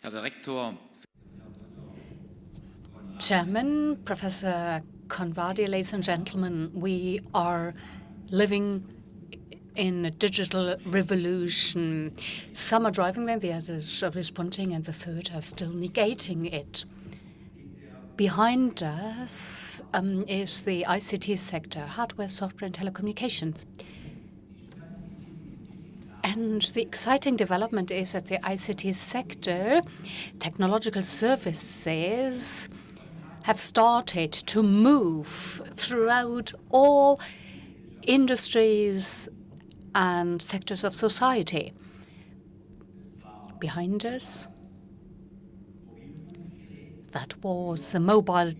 Herr Direktor. Chairman, Professor Conradi, ladies and gentlemen, we are living in a digital revolution. Some are driving them, the others are responding, and the third are still negating it. Behind us is the ICT sector, hardware, software, and telecommunications. And the exciting development is that the ICT sector, technological services, have started to move throughout all industries and sectors of society. Behind us, that was the mobile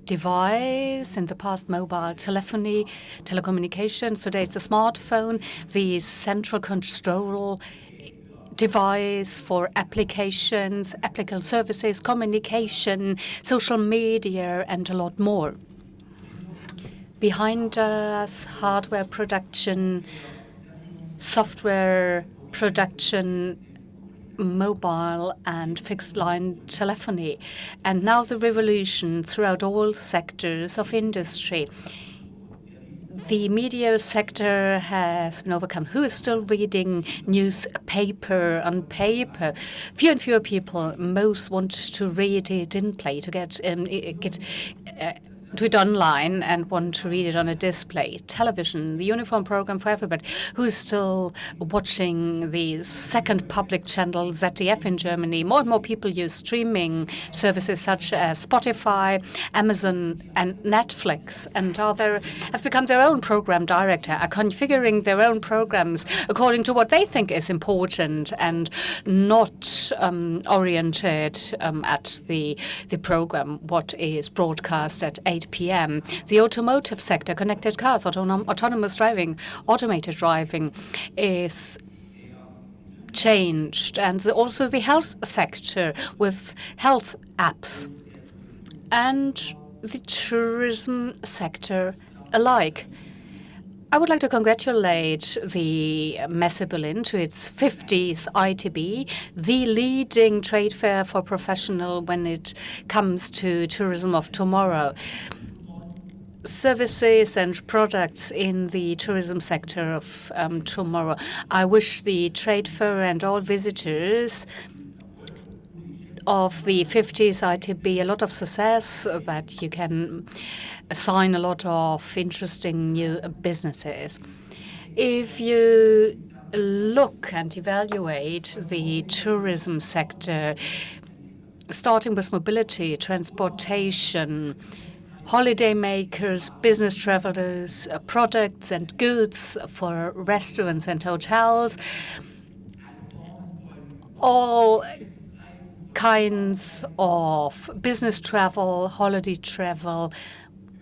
device, in the past mobile telephony, telecommunications. Today it's a smartphone, the central control device for applications, applicable services, communication, social media, and a lot more. Behind us, hardware production, software production, mobile and fixed-line telephony, and now the revolution throughout all sectors of industry. The media sector has been overcome. Who is still reading newspaper on paper? Fewer and fewer people. Most want to read it in play, to get do it online and want to read it on a display. Television, the uniform program for everybody. Who's still watching the second public channel, ZDF in Germany? More and more people use streaming services such as Spotify, Amazon, and Netflix, and have become their own program director, are configuring their own programs according to what they think is important and not oriented at the program, what is broadcast at 8 p.m. The automotive sector, connected cars, autonomous driving, automated driving is changed. And also the health sector with health apps. And the tourism sector alike. I would like to congratulate the Messe Berlin to its 50th ITB, the leading trade fair for professional when it comes to tourism of tomorrow. Services and products in the tourism sector of tomorrow. I wish the trade fair and all visitors of the 50th ITB a lot of success, that you can assign a lot of interesting new businesses. If you look and evaluate the tourism sector, starting with mobility, transportation, holiday makers, business travelers, products and goods for restaurants and hotels, all kinds of business travel, holiday travel,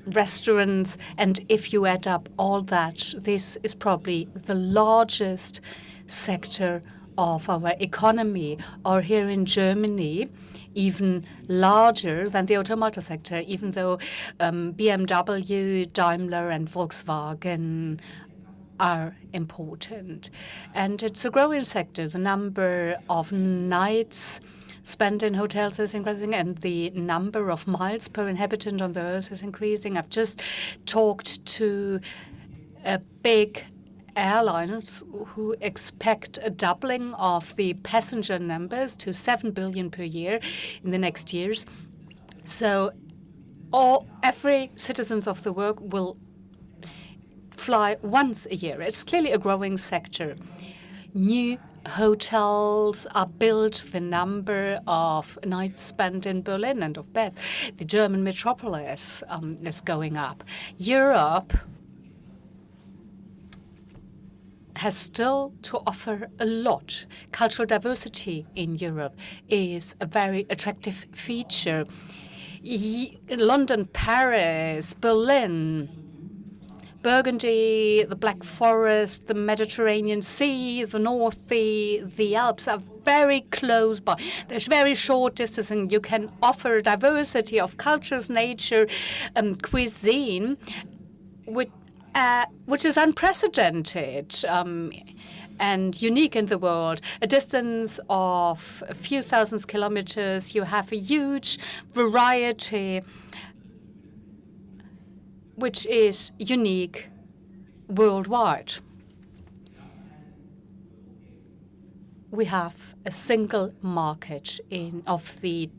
restaurants, and if you add up all that, this is probably the largest sector of our economy, or here in Germany, even larger than the automotive sector, even though BMW, Daimler, and Volkswagen are important. And it's a growing sector. The number of nights spent in hotels is increasing, and the number of miles per inhabitant on the earth is increasing. I've just talked to a big airlines who expect a doubling of the passenger numbers to 7 billion per year in the next years. So every citizens of the world will fly once a year. It's clearly a growing sector. New hotels are built, the number of nights spent in Berlin and of beds. The German metropolis is going up. Europe has still to offer a lot. Cultural diversity in Europe is a very attractive feature. London, Paris, Berlin, Burgundy, the Black Forest, the Mediterranean Sea, the North Sea, the Alps are very close by. There's very short distance, and you can offer diversity of cultures, nature, cuisine, which is unprecedented and unique in the world. A distance of a few thousand kilometers, you have a huge variety, which is unique worldwide. We have a single market of the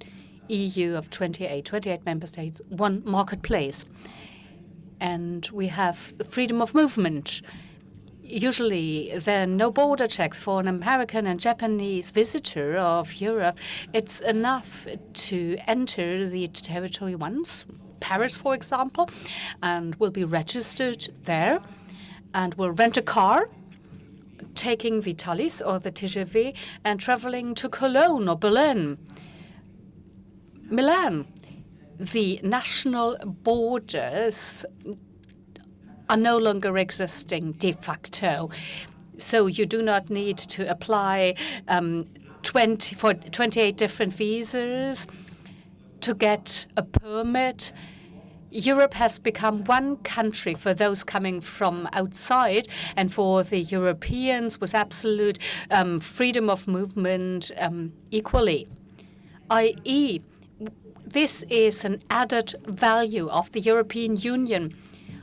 EU of 28 member states, one marketplace. And we have the freedom of movement. Usually, there are no border checks for an American and Japanese visitor of Europe. It's enough to enter the territory once, Paris, for example, and will be registered there, and will rent a car, taking the Thalys or the TGV and traveling to Cologne or Berlin, Milan. The national borders are no longer existing de facto. So you do not need to apply for 28 different visas to get a permit. Europe has become one country for those coming from outside, and for the Europeans with absolute freedom of movement equally, i.e., this is an added value of the European Union,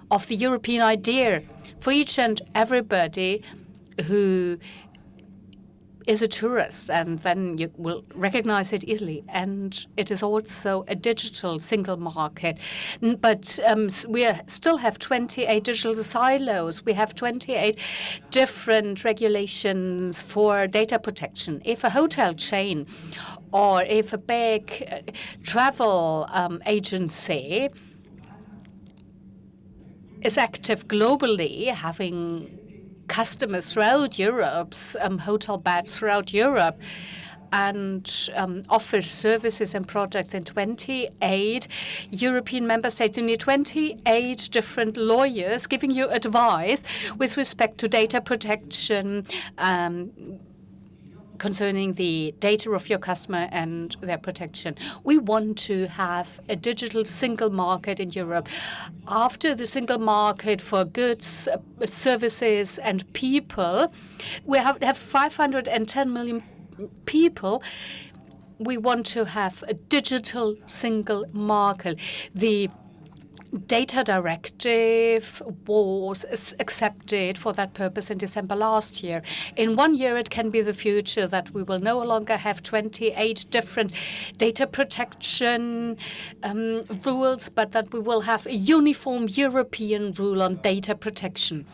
of the European idea for each and everybody who is a tourist, and then you will recognize it easily. And it is also a digital single market. But we still have 28 digital silos. We have 28 different regulations for data protection. If a hotel chain or if a big travel agency is active globally, having customers throughout Europe's hotel beds throughout Europe, and offers services and products in 28 European member states. You need 28 different lawyers giving you advice with respect to data protection, concerning the data of your customer and their protection. We want to have a digital single market in Europe. After the single market for goods, services, and people, we have 510 million people. We want to have a digital single market. The Data Directive was accepted for that purpose in December last year. In 1 year, it can be the future that we will no longer have 28 different data protection rules, but that we will have a uniform European rule on data protection.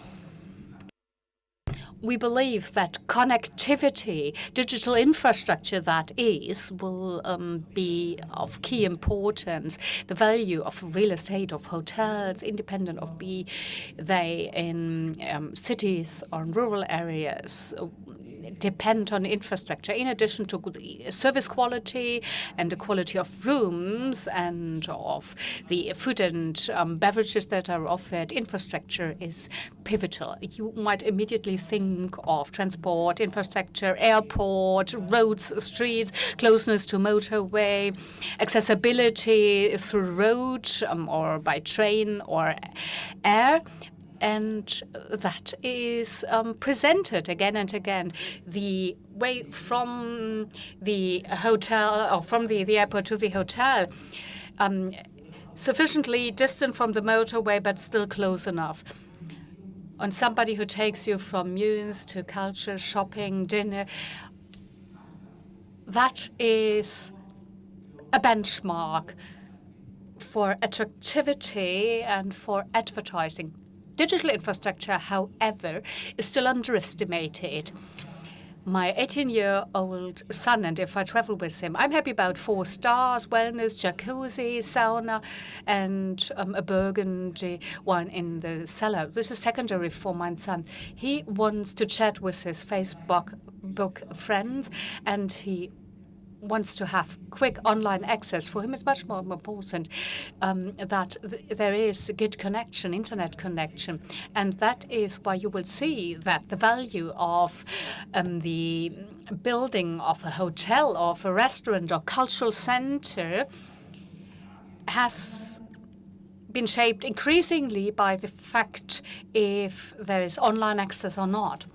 We believe that connectivity, digital infrastructure that is, will be of key importance. The value of real estate, of hotels, independent of be they in cities or in rural areas, depend on infrastructure. In addition to the service quality and the quality of rooms and of the food and beverages that are offered, infrastructure is pivotal. You might immediately think of transport, infrastructure, airport, roads, streets, closeness to motorway, accessibility through road or by train or air. And that is presented again and again. The way from the hotel or from the airport to the hotel, sufficiently distant from the motorway, but still close enough. On somebody who takes you from news to culture, shopping, dinner, that is a benchmark for attractivity and for advertising. Digital infrastructure, however, is still underestimated. My 18-year-old son, and if I travel with him, I'm happy about 4 stars, wellness, jacuzzi, sauna, and a Burgundy wine in the cellar. This is secondary for my son. He wants to chat with his Facebook friends, and he wants to have quick online access. For him, it's much more important that there is a good connection, internet connection. And that is why you will see that the value of the building of a hotel, of a restaurant or cultural center has been shaped increasingly by the fact if there is online access or not.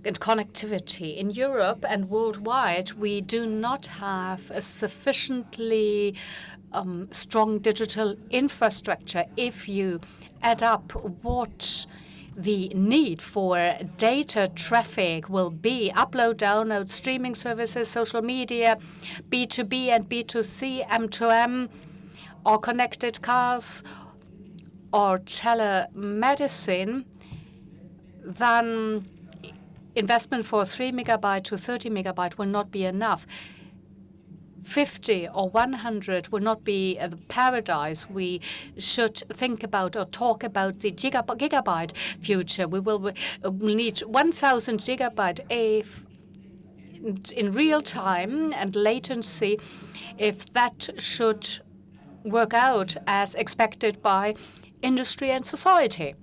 And connectivity. In Europe and worldwide, we do not have a sufficiently strong digital infrastructure. If you add up what the need for data traffic will be, upload, download, streaming services, social media, B2B and B2C, M2M, or connected cars, or telemedicine, then investment for 3 megabyte to 30 megabyte will not be enough. 50 or 100 will not be the paradise. We should think about or talk about the gigabyte future. We will need 1,000 gigabyte in real time and latency, if that should work out as expected by industry and society.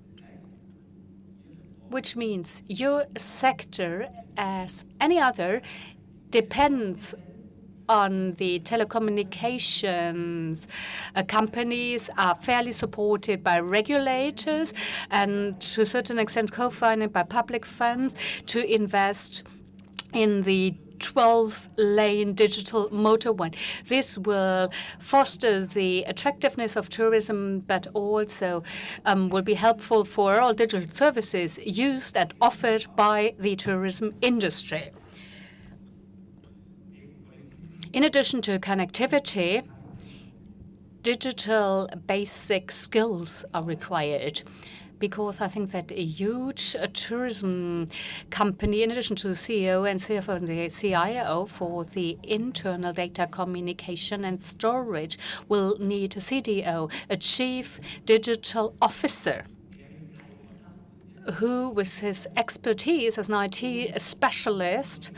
Which means your sector, as any other, depends on the telecommunications. Companies are fairly supported by regulators and to a certain extent co-financed by public funds to invest in the 12-lane digital motorway. This will foster the attractiveness of tourism, but also will be helpful for all digital services used and offered by the tourism industry. In addition to connectivity, digital basic skills are required, because I think that a huge tourism company, in addition to the CEO and CFO and the CIO for the internal data communication and storage, will need a CDO, a Chief Digital Officer, who, with his expertise as an IT specialist,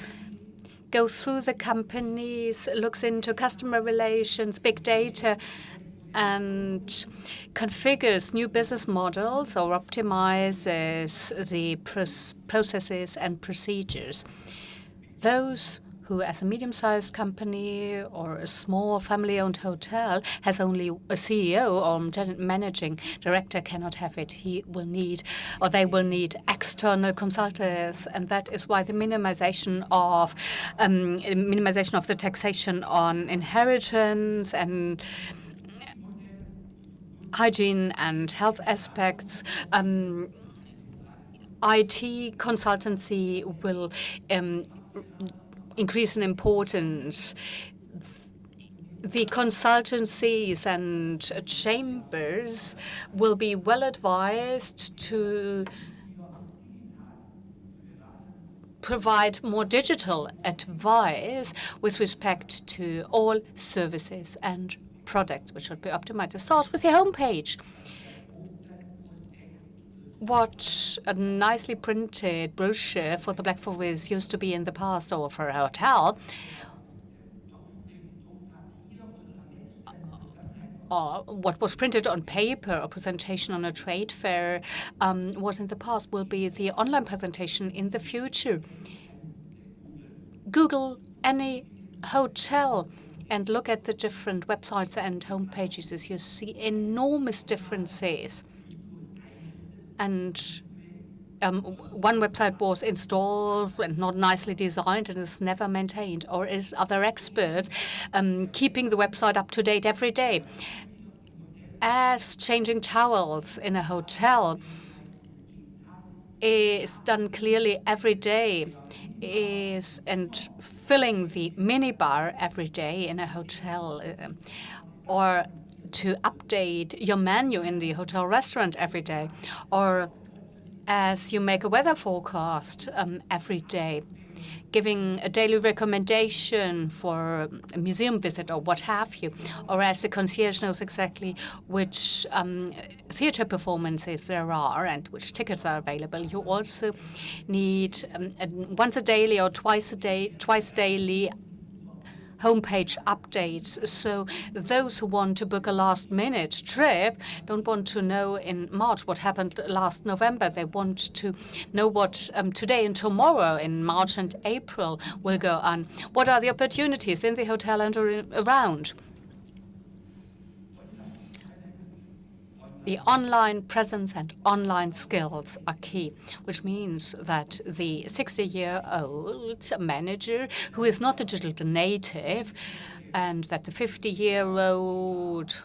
goes through the companies, looks into customer relations, big data, and configures new business models or optimizes the processes and procedures. Those who, as a medium-sized company or a small family-owned hotel, has only a CEO or managing director, cannot have it. He will need, or they will need, external consultants, and that is why the minimization of the taxation on inheritance and hygiene and health aspects, IT consultancy will increase in importance. The consultancies and chambers will be well advised to provide more digital advice with respect to all services and products which should be optimized. It starts with your homepage. What a nicely printed brochure for the Black Forest used to be in the past, or for a hotel, or what was printed on paper or presentation on a trade fair was in the past, will be the online presentation in the future. Google any hotel and look at the different websites and homepages, as you see enormous differences. And one website was installed and not nicely designed and is never maintained, or is other experts keeping the website up to date every day. As changing towels in a hotel is done clearly every day, and filling the minibar every day in a hotel, or to update your menu in the hotel restaurant every day, or as you make a weather forecast every day, giving a daily recommendation for a museum visit or what have you, or as the concierge knows exactly which theater performances there are and which tickets are available. You also need once a daily or twice daily homepage updates. So those who want to book a last-minute trip don't want to know in March what happened last November. They want to know what today and tomorrow in March and April will go on. What are the opportunities in the hotel and around? The online presence and online skills are key, which means that the 60-year-old manager who is not a digital native and that the 50-year-old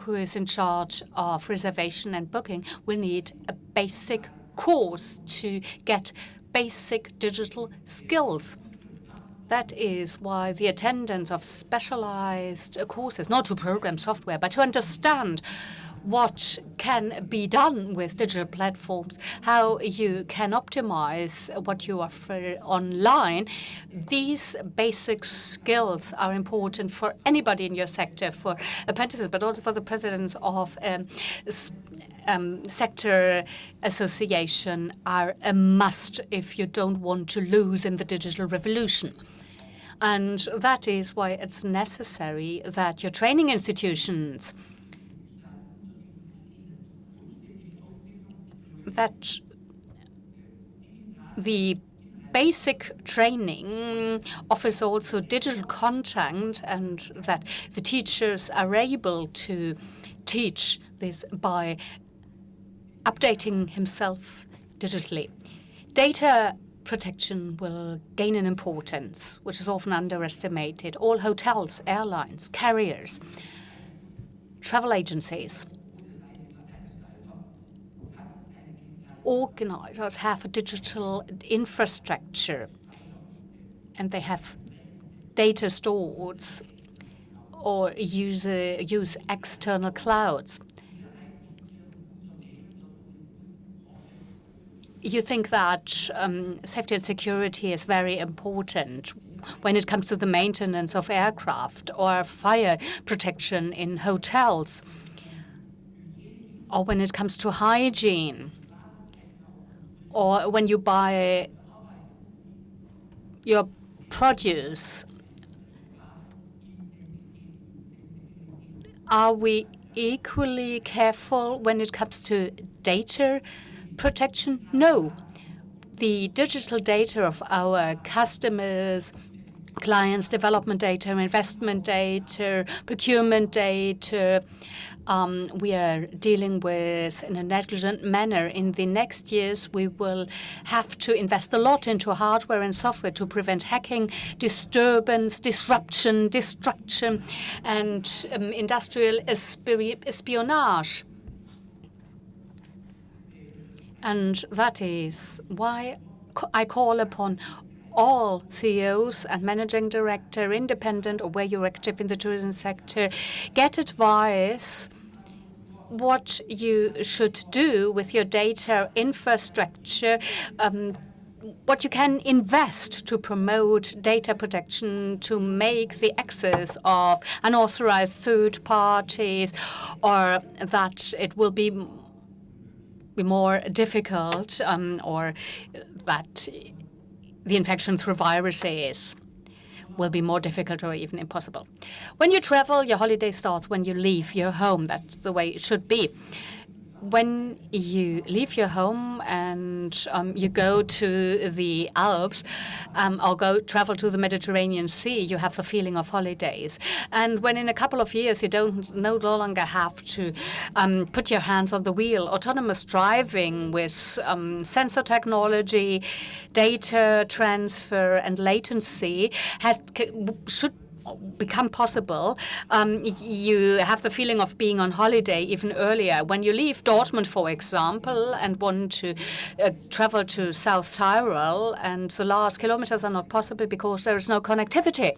who is in charge of reservation and booking will need a basic course to get basic digital skills. That is why the attendance of specialized courses, not to program software, but to understand what can be done with digital platforms, how you can optimize what you offer online. These basic skills are important for anybody in your sector, for apprentices, but also for the presidents of sector association are a must if you don't want to lose in the digital revolution. And that is why it's necessary that your training institutions, that the basic training offers also digital content and that the teachers are able to teach this by updating himself digitally. Data protection will gain in importance, which is often underestimated. All hotels, airlines, carriers, travel agencies, organizers have a digital infrastructure and they have data stores or use external clouds. You think that safety and security is very important when it comes to the maintenance of aircraft or fire protection in hotels, or when it comes to hygiene, or when you buy your produce. Are we equally careful when it comes to data protection? No. The digital data of our customers, clients, development data, investment data, procurement data, we are dealing with in a negligent manner. In the next years, we will have to invest a lot into hardware and software to prevent hacking, disturbance, disruption, destruction, and industrial espionage. And that is why I call upon all CEOs and managing director, independent or where you're active in the tourism sector, get advice what you should do with your data infrastructure, what you can invest to promote data protection, to make the access of unauthorized third parties, or that it will be more difficult, or that the infection through viruses will be more difficult or even impossible. When you travel, your holiday starts when you leave your home. That's the way it should be. When you leave your home and you go to the Alps or travel to the Mediterranean Sea, you have the feeling of holidays. And when in a couple of years you no longer have to put your hands on the wheel, autonomous driving with sensor technology, data transfer, and latency should become possible. You have the feeling of being on holiday even earlier. When you leave Dortmund, for example, and want to travel to South Tyrol, and the last kilometers are not possible because there is no connectivity,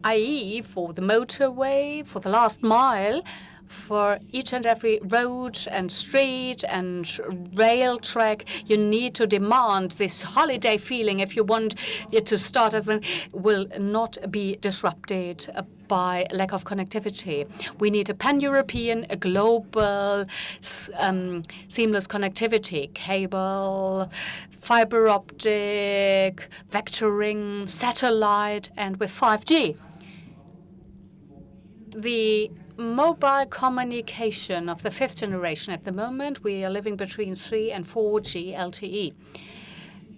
i.e. for the motorway, for the last mile, for each and every road and street and rail track, you need to demand this holiday feeling if you want it to start. It will not be disrupted by lack of connectivity. We need a pan-European, a global, seamless connectivity, cable, fiber optic, vectoring, satellite, and with 5G. The mobile communication of the fifth generation. At the moment, we are living between 3 and 4G LTE.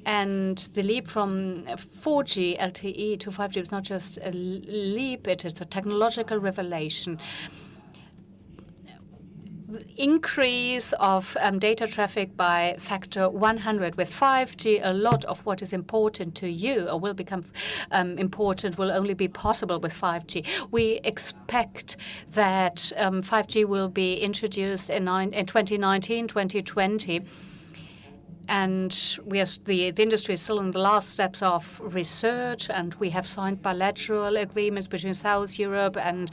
And the leap from 4G LTE to 5G is not just a leap, it is a technological revelation. The increase of data traffic by factor 100 with 5G, a lot of what is important to you or will become important will only be possible with 5G. We expect that 5G will be introduced in 2019, 2020. And the industry is still in the last steps of research, and we have signed bilateral agreements between South Europe and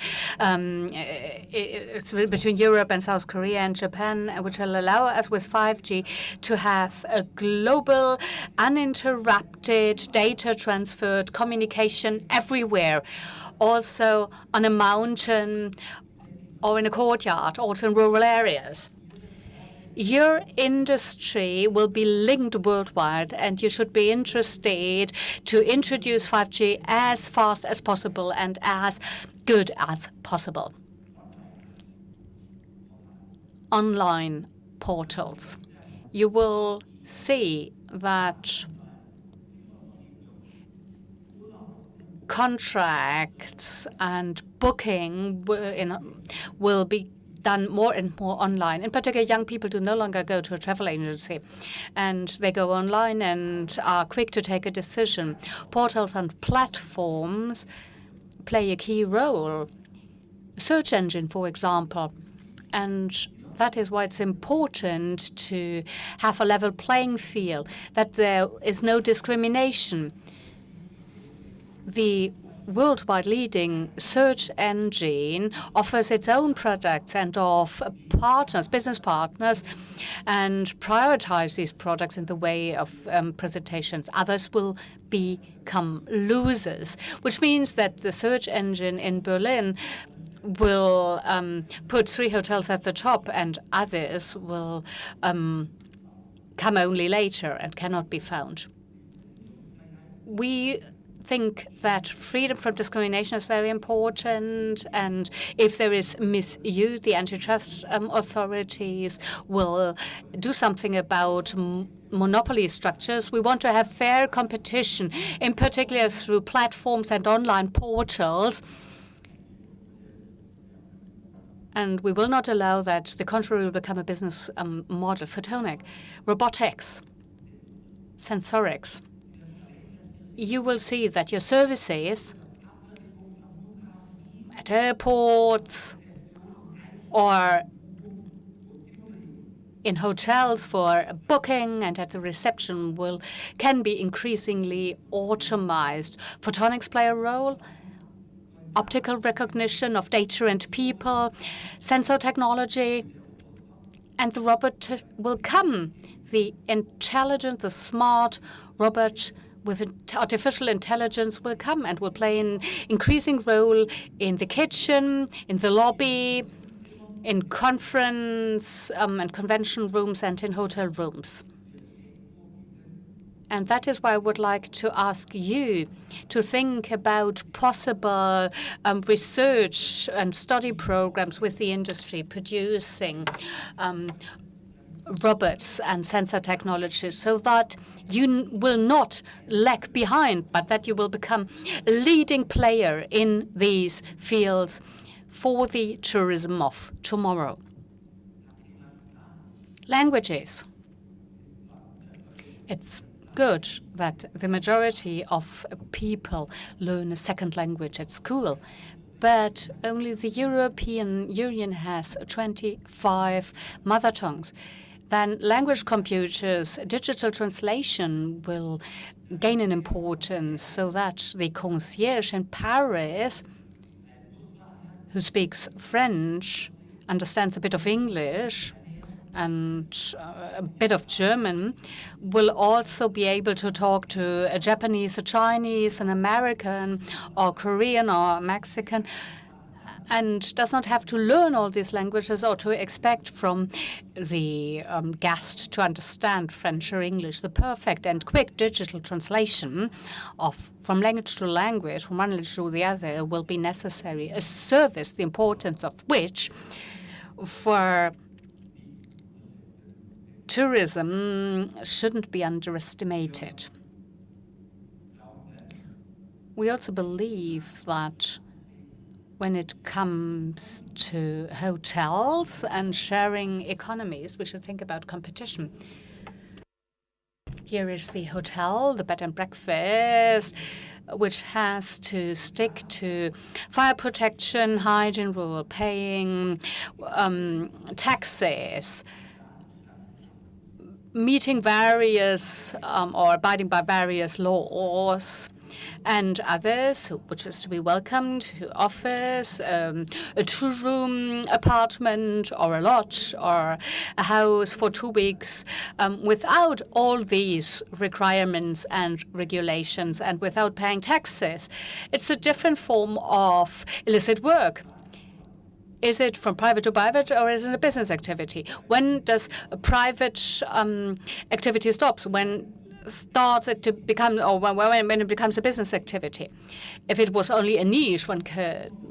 between Europe and South Korea and Japan, which will allow us with 5G to have a global, uninterrupted, data transferred communication everywhere, also on a mountain or in a courtyard, also in rural areas. Your industry will be linked worldwide, and you should be interested to introduce 5G as fast as possible and as good as possible. Online portals. You will see that contracts and booking will be done more and more online. In particular, young people do no longer go to a travel agency, and they go online and are quick to take a decision. Portals and platforms play a key role. Search engine, for example, and that is why it's important to have a level playing field, that there is no discrimination. The worldwide leading search engine offers its own products and of partners, business partners, and prioritize these products in the way of presentations. Others will become losers, which means that the search engine in Berlin will put 3 hotels at the top, and others will come only later and cannot be found. We think that freedom from discrimination is very important, and if there is misuse, the antitrust authorities will do something about monopoly structures. We want to have fair competition, in particular through platforms and online portals. And we will not allow that the contrary will become a business model. Photonic, robotics, sensorics. You will see that your services at airports or in hotels for booking and at the reception can be increasingly automated. Photonics play a role. Optical recognition of data and people, sensor technology, and the robot will come. The intelligent, the smart robot with artificial intelligence will come and will play an increasing role in the kitchen, in the lobby, in conference and convention rooms, and in hotel rooms. And that is why I would like to ask you to think about possible research and study programs with the industry producing robots and sensor technology, so that you will not lag behind, but that you will become a leading player in these fields for the tourism of tomorrow. Languages. It's good that the majority of people learn a second language at school, but only the European Union has 25 mother tongues. Then language computers, digital translation will gain in importance, so that the concierge in Paris who speaks French, understands a bit of English and a bit of German, will also be able to talk to a Japanese, a Chinese, an American, or Korean, or Mexican, and does not have to learn all these languages or to expect from the guest to understand French or English. The perfect and quick digital translation from language to language, from one language to the other, will be necessary. A service, the importance of which tourism shouldn't be underestimated. We also believe that when it comes to hotels and sharing economies, we should think about competition. Here is the hotel, the bed and breakfast, which has to stick to fire protection, hygiene rule, paying taxes, meeting various or abiding by various laws, and others, which is to be welcomed, who offers a two-room apartment or a lodge or a house for 2 weeks without all these requirements and regulations and without paying taxes. It's a different form of illicit work. Is it from private to private, or is it a business activity? When does a private activity stops? When starts it to become, or when it becomes a business activity? If it was only a niche, one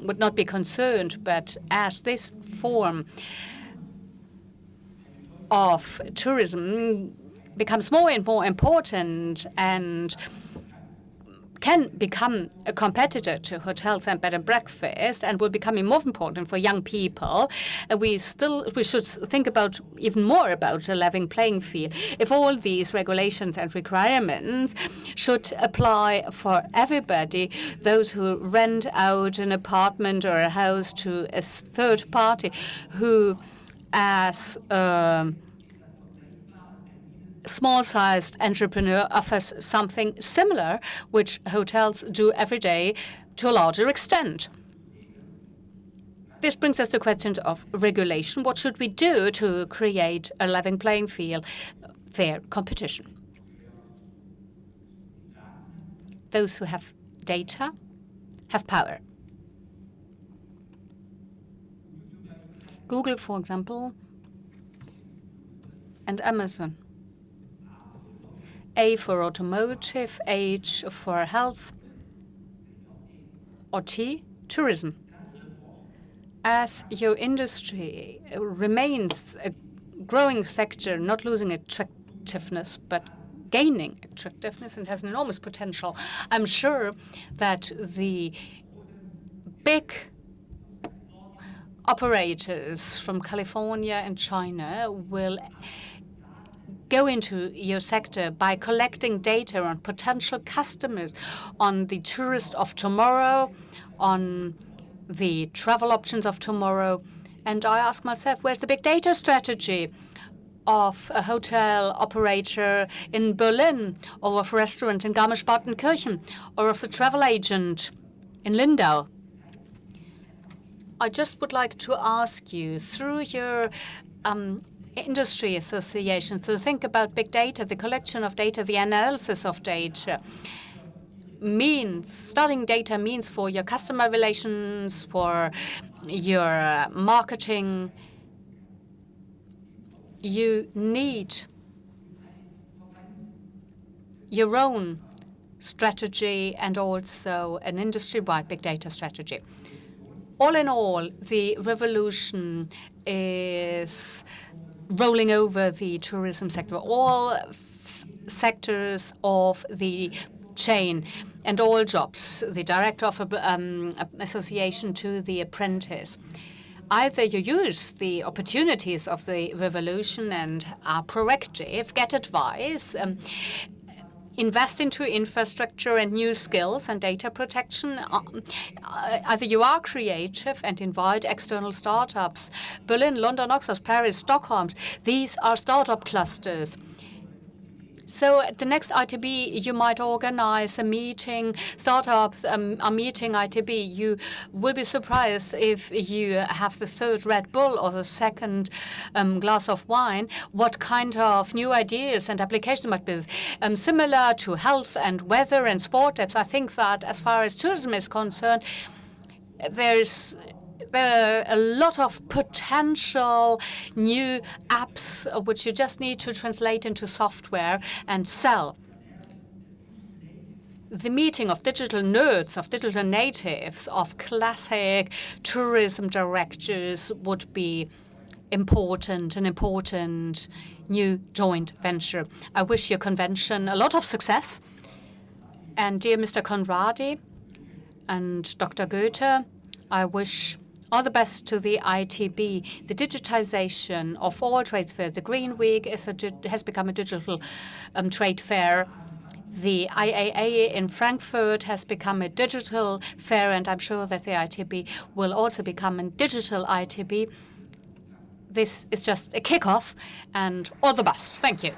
would not be concerned. But as this form of tourism becomes more and more important and can become a competitor to hotels and bed and breakfast and will become more important for young people, we should think about even more about a level playing field. If all these regulations and requirements should apply for everybody, those who rent out an apartment or a house to a third party who, as small-sized entrepreneur, offers something similar, which hotels do every day to a larger extent. This brings us to questions of regulation. What should we do to create a level playing field, fair competition? Those who have data have power. Google, for example, and Amazon. A for automotive, H for health, or T, tourism. As your industry remains a growing sector, not losing attractiveness, but gaining attractiveness, and has an enormous potential, I'm sure that the big operators from California and China will go into your sector by collecting data on potential customers, on the tourist of tomorrow, on the travel options of tomorrow. And I ask myself, where's the big data strategy of a hotel operator in Berlin, or of a restaurant in Garmisch-Partenkirchen, or of the travel agent in Lindau? I just would like to ask you, through your industry associations, to think about big data, the collection of data, the analysis of data. Studying data means for your customer relations, for your marketing, you need your own strategy and also an industry-wide big data strategy. All in all, the revolution is rolling over the tourism sector, all sectors of the chain and all jobs, the director of an association to the apprentice. Either you use the opportunities of the revolution and are proactive, get advice, invest into infrastructure and new skills and data protection. Either you are creative and invite external startups. Berlin, London, Oxford, Paris, Stockholm, these are startup clusters. So at the next ITB, you might organize a meeting, startups are meeting ITB. You will be surprised if you have the third Red Bull or the second glass of wine, what kind of new ideas and applications might be. Similar to health and weather and sport apps, I think that as far as tourism is concerned, there are a lot of potential new apps which you just need to translate into software and sell. The meeting of digital nerds, of digital natives, of classic tourism directors would be an important new joint venture. I wish your convention a lot of success. And dear Mr. Conradi and Dr. Günther, I wish all the best to the ITB. The digitization of all trades fairs. The Green Week has become a digital trade fair. The IAA in Frankfurt has become a digital fair, and I'm sure that the ITB will also become a digital ITB. This is just a kickoff, and all the best. Thank you.